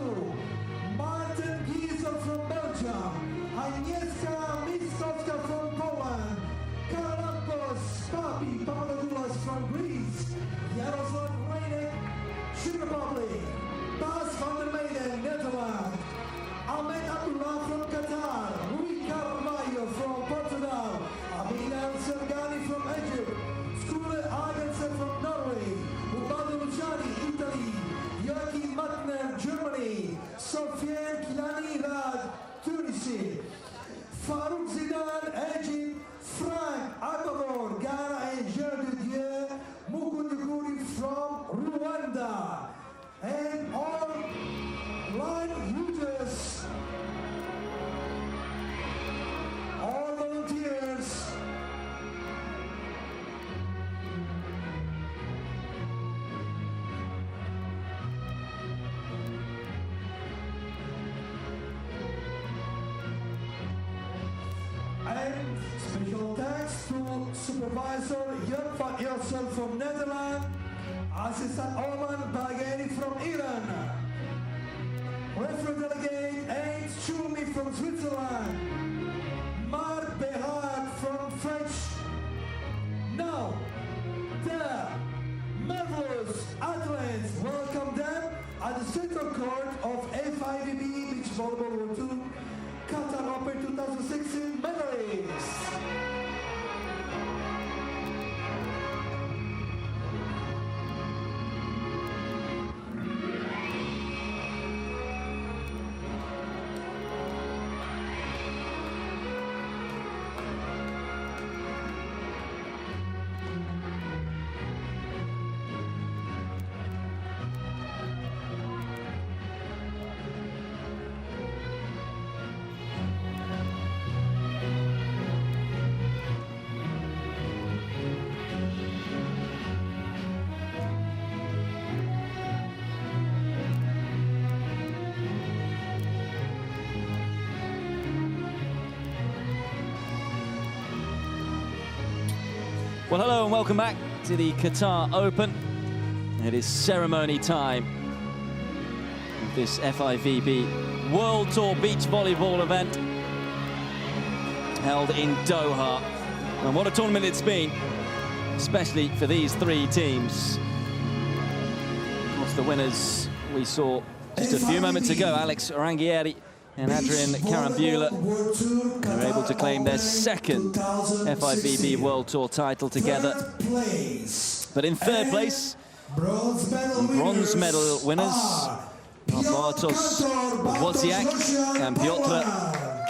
Martin Giza from Belgium, Agnieszka Miskowska from Poland, Karambos Papi Papadoulas from Greece, Jaroslav Rejnek, Czech Republic, Bas van der Meyden, Netherlands, Ahmed Abdullah from Qatar, Rui Carvalho from Portugal, Amina Sergani from Egypt, Skule Agensen from Norway, Ubadu Luciani, Italy, Joachim Matner, Germany, Sofiane Kilani Rad, Tunisia, Farouk Zidane, Egypt, Franca, Ghana, and Jean Mukundukuri from Rwanda. And all line users, all volunteers, and special thanks to Supervisor Jan van Ilsen from Netherlands, Assistant Oman Bagheri from Iran, Referee Delegate Ains Choumi from Switzerland, Marc Behard from French. Now, the marvelous athletes, welcome them at the center court of FIVB Beach Volleyball World Tour Qatar Open 2016 medalists. Well, hello and welcome back to the Qatar Open. It is ceremony time of this FIVB World Tour beach volleyball event held in Doha. And what a tournament it's been, especially for these three teams. Of course, the winners we saw just a few moments ago, Alex Rangieri and Adrian Karambula, were able to claim their second FIVB World Tour title together. But in third place, bronze medal winners are Bartosz Wozniak and Piotr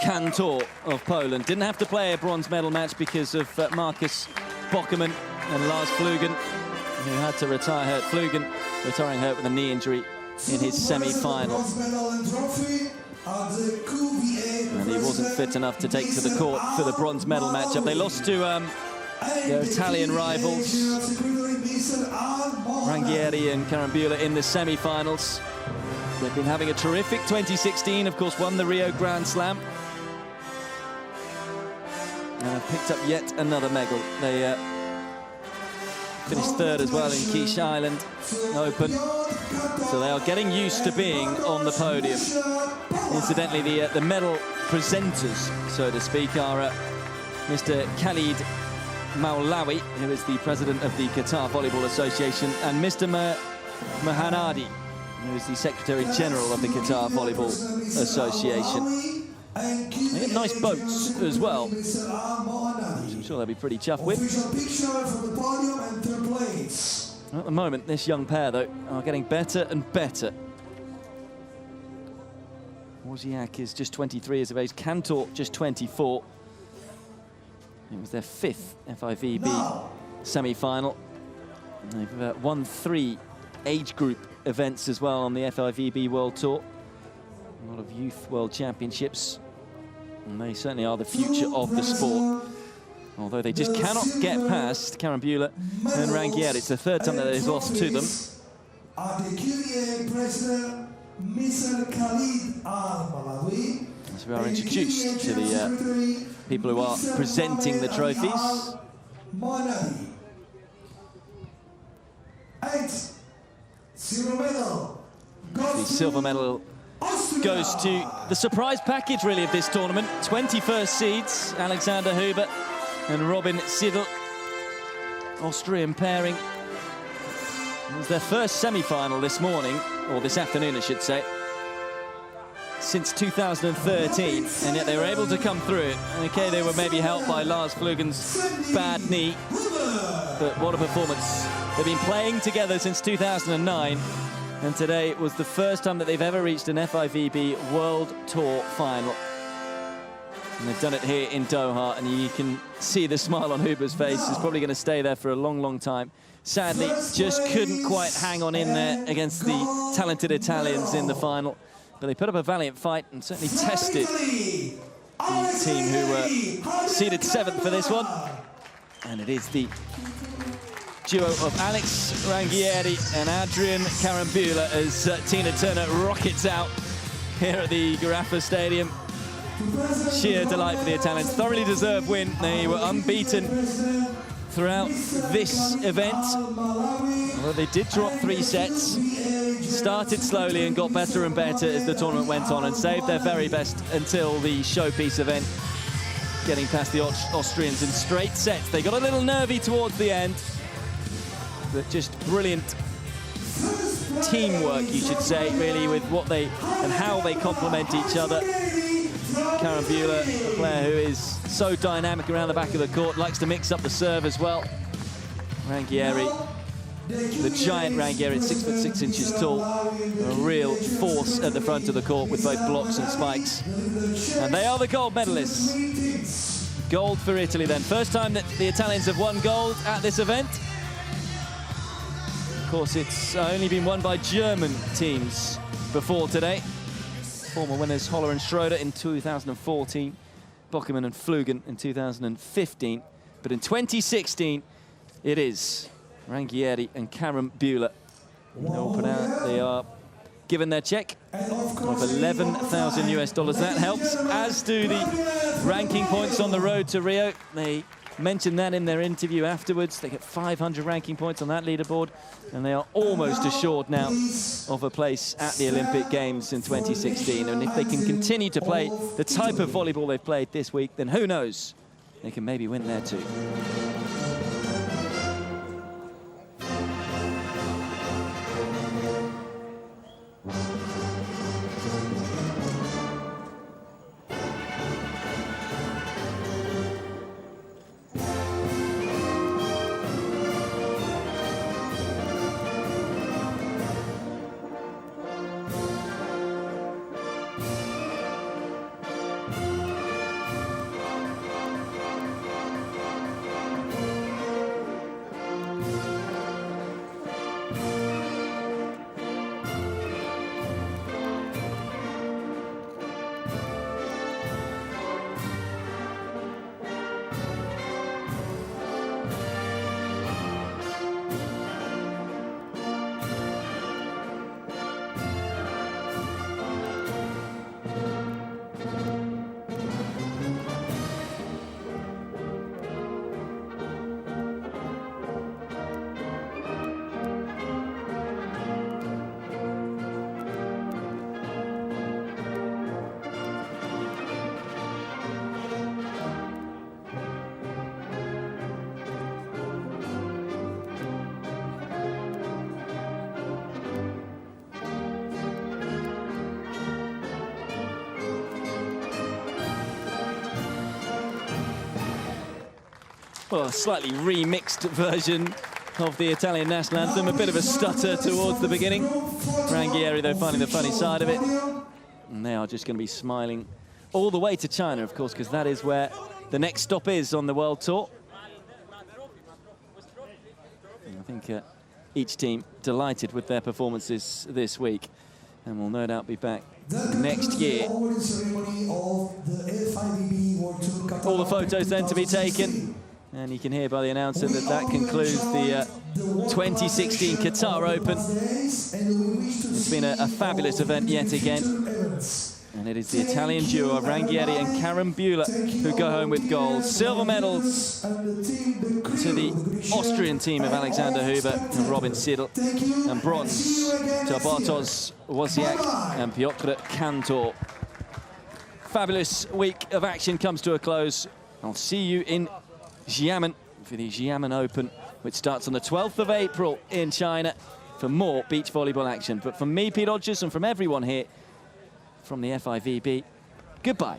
Kantor of Poland. Didn't have to play a bronze medal match because of Marcus Bockerman and Lars Flugen, who had to retire hurt. Flugen retiring hurt with a knee injury in his semi-final. And he wasn't fit enough to take to the court for the bronze medal matchup. They lost to their Italian rivals, Rangieri and Karambula, in the semi-finals. They've been having a terrific 2016, of course, won the Rio Grand Slam. And have picked up yet another medal. They finished third as well in Quiche Island Open. So they are getting used to being on the podium. Incidentally, the medal presenters, so to speak, are Mr. Khalid Maulawi, who is the president of the Qatar Volleyball Association, and Mr. Mahanadi, who is the Secretary General of the Qatar Volleyball Association. They get nice boats as well, which I'm sure they'll be pretty chuffed with. At the moment, this young pair, though, are getting better and better. Wozniak is just 23 years of age, Kantor just 24. It was their fifth FIVB semi-final. They've won 3 age group events as well on the FIVB World Tour. A lot of youth world championships. And they certainly are the future of the sport. Although they just cannot get past Karambula and Rangieri. It's the third time that they've lost to them. As we are introduced to the people who are presenting the trophies. The silver medal goes to the surprise package, really, of this tournament. 21st seeds, Alexander Huber and Robin Siddle, Austrian pairing. It was their first semi-final this morning, or this afternoon, I should say, since 2013, and yet they were able to come through it. Okay, they were maybe helped by Lars Flugen's bad knee, but what a performance. They've been playing together since 2009, and today was the first time that they've ever reached an FIVB World Tour final. And they've done it here in Doha, and you can see the smile on Huber's face. He's probably going to stay there for a long, long time. Sadly, just couldn't quite hang on in there against the talented Italians in the final. But they put up a valiant fight and certainly tested the team who were seeded 7th for this one. And it is the duo of Alex Rangieri and Adrian Carambula as Tina Turner rockets out here at the Garaffa Stadium. Sheer delight for the Italians. Thoroughly deserved win. They were unbeaten throughout this event. Although they did drop 3 sets. Started slowly and got better and better as the tournament went on and saved their very best until the showpiece event, getting past the Austrians in straight sets. They got a little nervy towards the end, but just brilliant teamwork, you should say, really, with what they and how they complement each other. Carambula, a player who is so dynamic around the back of the court, likes to mix up the serve as well. Rangieri, the giant Rangieri, 6'6" tall, a real force at the front of the court with both blocks and spikes. And they are the gold medalists. Gold for Italy then. First time that the Italians have won gold at this event. Of course, it's only been won by German teams before today. Former winners Holler and Schroeder in 2014, Bockerman and Flugen in 2015. But in 2016, it is Rangieri and Carambula. They are given their check of 11,000 US dollars. That helps, as do the ranking points on the road to Rio. They mentioned that in their interview afterwards. They get 500 ranking points on that leaderboard, and they are almost assured now of a place at the Olympic Games in 2016. And if they can continue to play the type of volleyball they've played this week, then who knows, they can maybe win there too. Well, a slightly remixed version of the Italian national anthem. A bit of a stutter towards the beginning. Rangieri, though, finding the funny side of it. And they are just going to be smiling all the way to China, of course, because that is where the next stop is on the World Tour. And I think each team delighted with their performances this week, and will no doubt be back next year. All the photos then to be taken. And you can hear by the announcer that that concludes the 2016 Qatar Open. It's been a fabulous event yet again. And it is the Italian duo of Rangieri and Carambula who go home with gold. Silver medals to the Austrian team of Alexander Huber and Robin Siddle. And bronze to Bartosz Wozniak and Piotr Kantor. Fabulous week of action comes to a close. I'll see you in Xiamen for the Xiamen Open, which starts on the 12th of April in China for more beach volleyball action. But from me, Pete Hodges, and from everyone here from the FIVB, goodbye.